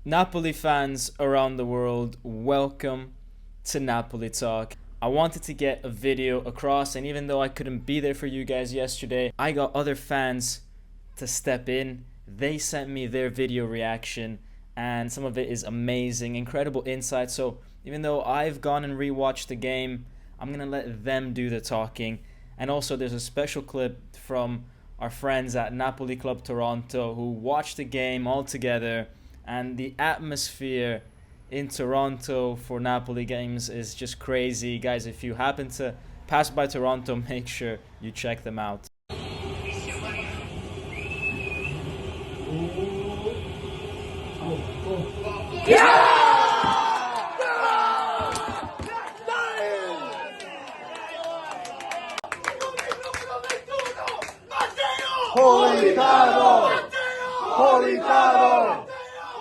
Napoli fans around the world, welcome to Napoli Talk. I wanted to get a video across, and even though I couldn't be there for you guys yesterday, I got other fans to step in. They sent me their video reaction, and some of it is amazing, incredible insight. So even though I've gone and rewatched the game, I'm going to let them do the talking. And also there's a special clip from our friends at Napoli Club Toronto who watched the game all together, and the atmosphere in Toronto for Napoli games is just crazy. Guys, if you happen to pass by Toronto, make sure you check them out. Politano! Politano!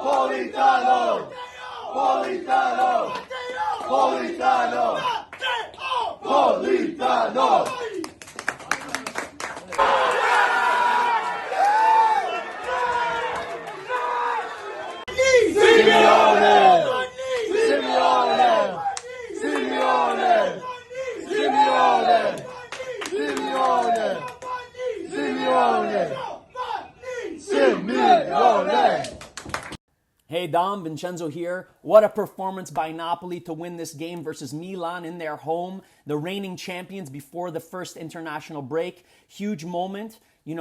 Politano! Politano! Politano! Politano! Simeone! Simeone! Simeone! Simeone! Simeone! Simeone! Simeone! Hey Dom, Vincenzo here. What a performance by Napoli to win this game versus Milan in their home, the reigning champions before the first international break. Huge moment. You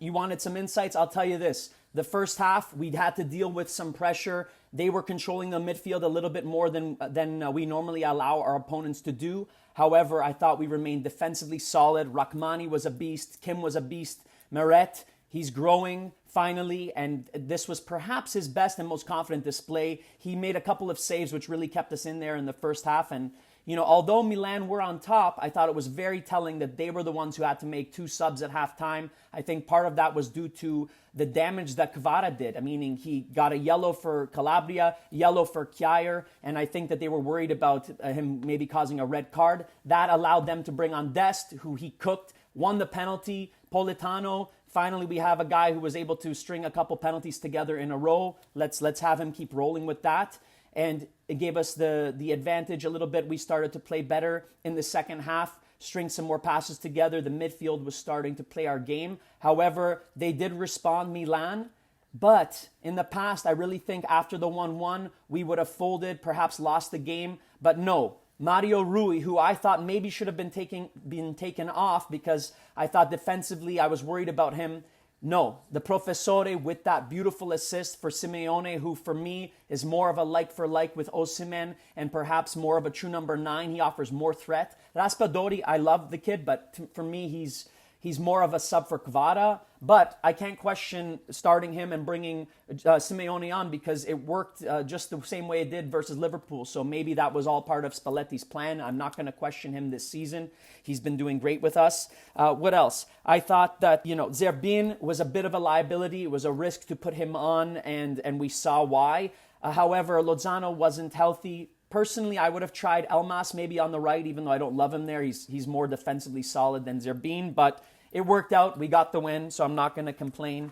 wanted some insights? I'll tell you this. The first half, we'd had to deal with some pressure. They were controlling the midfield a little bit more than we normally allow our opponents to do. However, I thought we remained defensively solid. Rachmani was a beast. Kim was a beast. Meret, he's growing finally, and this was perhaps his best and most confident display. He made a couple of saves which really kept us in there in the first half. And, although Milan were on top, I thought it was very telling that they were the ones who had to make two subs at halftime. I think part of that was due to the damage that Kvara did. Meaning he got a yellow for Calabria, yellow for Kjaer, and I think that they were worried about him maybe causing a red card. That allowed them to bring on Dest, who he cooked, won the penalty. Politano, finally we have a guy who was able to string a couple penalties together in a row. Let's have him keep rolling with that. And it gave us the advantage a little bit. We started to play better in the second half, string some more passes together. The midfield was starting to play our game. However, they did respond, Milan. But in the past, I really think after the 1-1, we would have folded, perhaps lost the game. But no, Mario Rui, who I thought maybe should have been taken off because I thought defensively I was worried about him. No, the Professore with that beautiful assist for Simeone, who for me is more of a like for like with Osimhen and perhaps more of a true number 9. He offers more threat. Raspadori, I love the kid, but for me he's more of a sub for Kvara. But I can't question starting him and bringing Simeone on because it worked just the same way it did versus Liverpool. So maybe that was all part of Spalletti's plan. I'm not going to question him this season. He's been doing great with us. What else? I thought that, Zerbin was a bit of a liability. It was a risk to put him on, and we saw why. However, Lozano wasn't healthy. Personally, I would have tried Elmas maybe on the right, even though I don't love him there. He's more defensively solid than Zerbin, but it worked out. We got the win, so I'm not going to complain.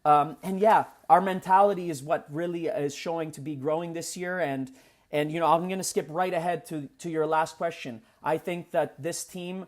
And yeah, our mentality is what really is showing to be growing this year. And I'm going to skip right ahead to your last question. I think that this team,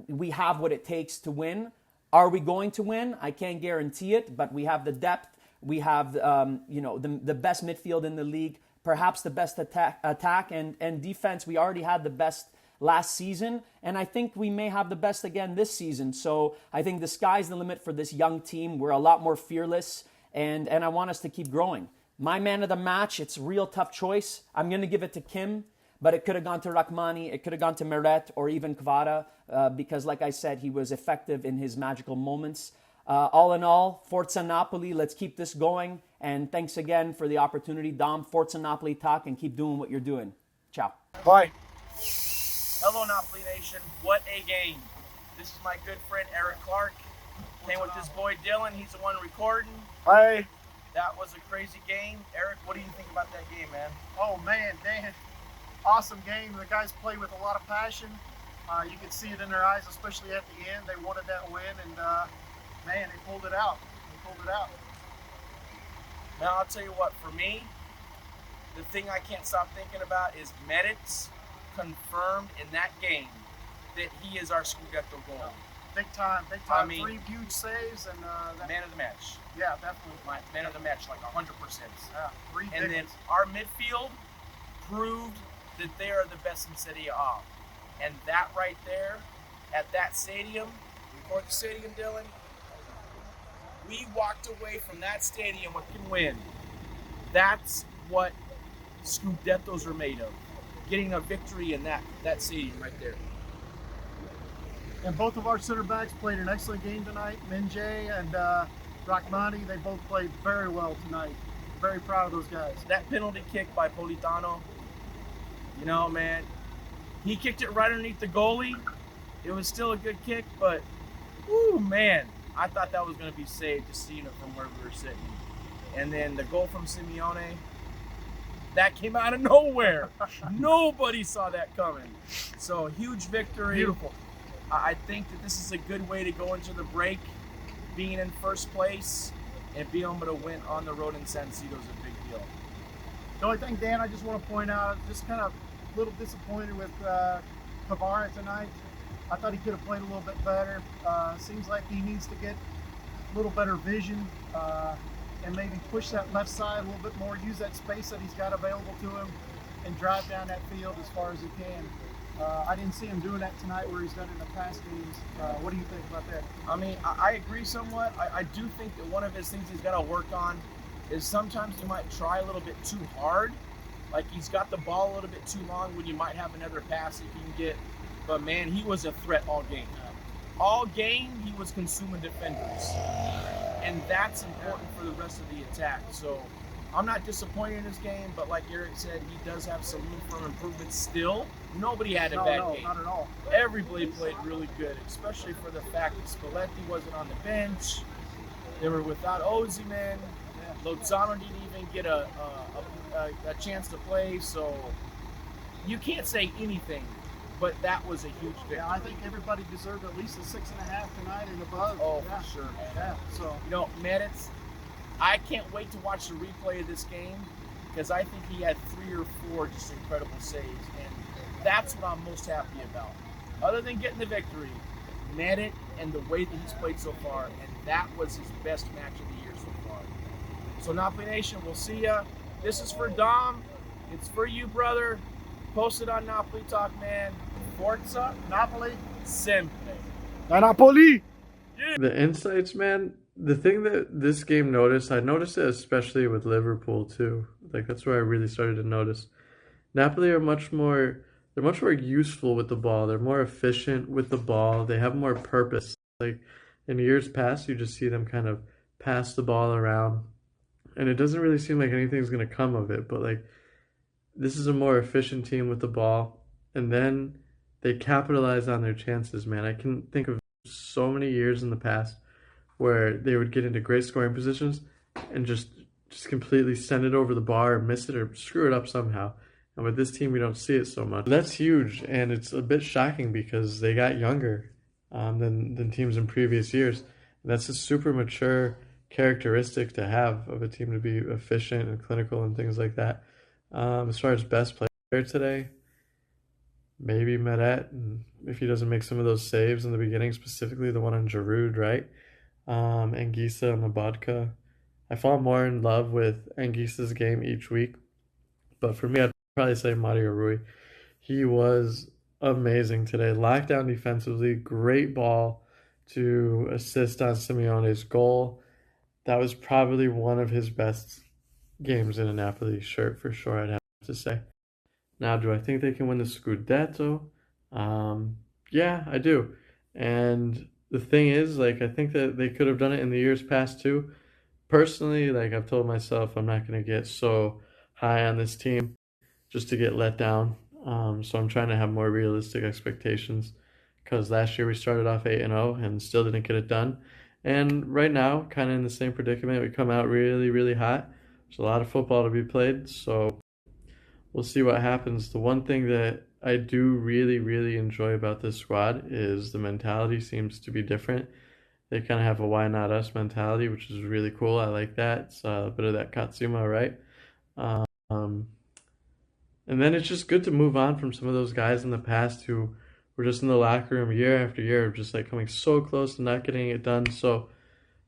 we have what it takes to win. Are we going to win? I can't guarantee it, but we have the depth. We have, the best midfield in the league, perhaps the best attack and defense. We already had the best last season, and I think we may have the best again this season. So I think the sky's the limit for this young team. We're a lot more fearless, and I want us to keep growing. My man of the match, it's a real tough choice. I'm going to give it to Kim, but it could have gone to Rachmani, it could have gone to Meret or even Kvara, because like I said, he was effective in his magical moments. All in all, Forza Napoli, let's keep this going. And thanks again for the opportunity. Dom, Forza Napoli talk, and keep doing what you're doing. Ciao. Bye. Hello, Napoli Nation. What a game. This is my good friend Eric Clark. Came with this boy Dylan. He's the one recording. Hi. That was a crazy game. Eric, what do you think about that game, man? Oh, man, Dan. Awesome game. The guys played with a lot of passion. You could see it in their eyes, especially at the end. They wanted that win, and man, they pulled it out. Now, I'll tell you what, for me, the thing I can't stop thinking about is Medics confirmed in that game that he is our Scudetto goal. Big time. I mean, 3 huge saves and Man of the match. yeah, definitely. Man of the match, like 100%. Yeah, 3 And big then ones. our midfield proved that they are the best in Serie A. And that right there, at that stadium, before the stadium, Dylan, we walked away from that stadium with a win. That's what Scudettos are made of. Getting a victory in that stadium right there. And both of our center backs played an excellent game tonight. Minje and Rachmani, they both played very well tonight. Very proud of those guys. That penalty kick by Politano, you know, man, he kicked it right underneath the goalie. It was still a good kick, but, whoo, man, I thought that was going to be saved, just seeing it from where we were sitting. And then the goal from Simeone, that came out of nowhere. Nobody saw that coming. So, huge victory. Beautiful. I think that this is a good way to go into the break, being in first place and being able to win on the road in San Siro is a big deal. The only thing, Dan, I just want to point out, just kind of a little disappointed with Kvara tonight. I thought he could have played a little bit better. Seems like he needs to get a little better vision and maybe push that left side a little bit more, use that space that he's got available to him, and drive down that field as far as he can. I didn't see him doing that tonight where he's done it in the past games. What do you think about that? I mean, I agree somewhat. I do think that one of his things he's got to work on is sometimes he might try a little bit too hard. Like he's got the ball a little bit too long when you might have another pass if you can get. But man, he was a threat all game. All game, he was consuming defenders. And that's important for the rest of the attack. So I'm not disappointed in his game, but like Eric said, he does have some room for improvement still. Nobody had a bad game. Not at all. Everybody played really good, especially for the fact that Spalletti wasn't on the bench. They were without Ozyman. Lozano didn't even get a chance to play, so you can't say anything, but that was a huge victory. Yeah, I think everybody deserved at least a 6.5 tonight and above. Oh, yeah. for sure, man. Yeah, so. You know, Medits, I can't wait to watch the replay of this game because I think he had 3 or 4 just incredible saves, and that's what I'm most happy about. Other than getting the victory, Medit and the way that he's played so far, and that was his best match of the year so far. So Napoli Nation, we'll see ya. This is for Dom. It's for you, brother. Post it on Napoli Talk, man. Forza Napoli. Sempre. Napoli. The insights, man. The thing that this game noticed, I noticed it especially with Liverpool too. Like that's where I really started to notice. Napoli are much more useful with the ball. They're more efficient with the ball. They have more purpose. Like in years past, you just see them kind of pass the ball around, and it doesn't really seem like anything's going to come of it. But like this is a more efficient team with the ball, and then they capitalize on their chances, man. I can think of so many years in the past where they would get into great scoring positions and just completely send it over the bar or miss it or screw it up somehow. And with this team, we don't see it so much. That's huge, and it's a bit shocking because they got younger than teams in previous years. And that's a super mature characteristic to have of a team, to be efficient and clinical and things like that. As far as best player today, maybe Meret, and if he doesn't make some of those saves in the beginning, specifically the one on Giroud, right? Anguissa and Lobotka. I fall more in love with Anguissa's game each week, but for me, I'd probably say Mario Rui. He was amazing today. Locked down defensively, great ball to assist on Simeone's goal. That was probably one of his best games in a Napoli shirt for sure, I'd have to say. Now, do I think they can win the Scudetto? Yeah, I do. And the thing is, like, I think that they could have done it in the years past too. Personally, like, I've told myself I'm not going to get so high on this team just to get let down. So I'm trying to have more realistic expectations, because last year we started off 8-0 and still didn't get it done. And right now, kind of in the same predicament, we come out really, really hot. There's a lot of football to be played, so we'll see what happens. The one thing that I do really, really enjoy about this squad is the mentality seems to be different. they kind of have a why not us mentality, which is really cool. I like that. It's a bit of that Katsuma, right? Um, and then it's just good to move on from some of those guys in the past who were just in the locker room year after year, just like coming so close to not getting it done. So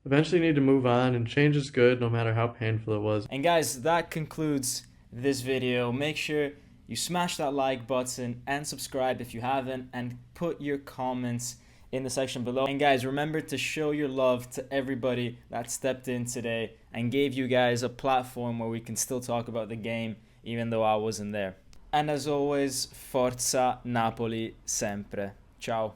eventually you need to move on, and change is good no matter how painful it was. And guys, that concludes this video. Make sure you smash that like button and subscribe if you haven't, and put your comments in the section below. And guys, remember to show your love to everybody that stepped in today and gave you guys a platform where we can still talk about the game even though I wasn't there. And as always, Forza Napoli sempre. Ciao.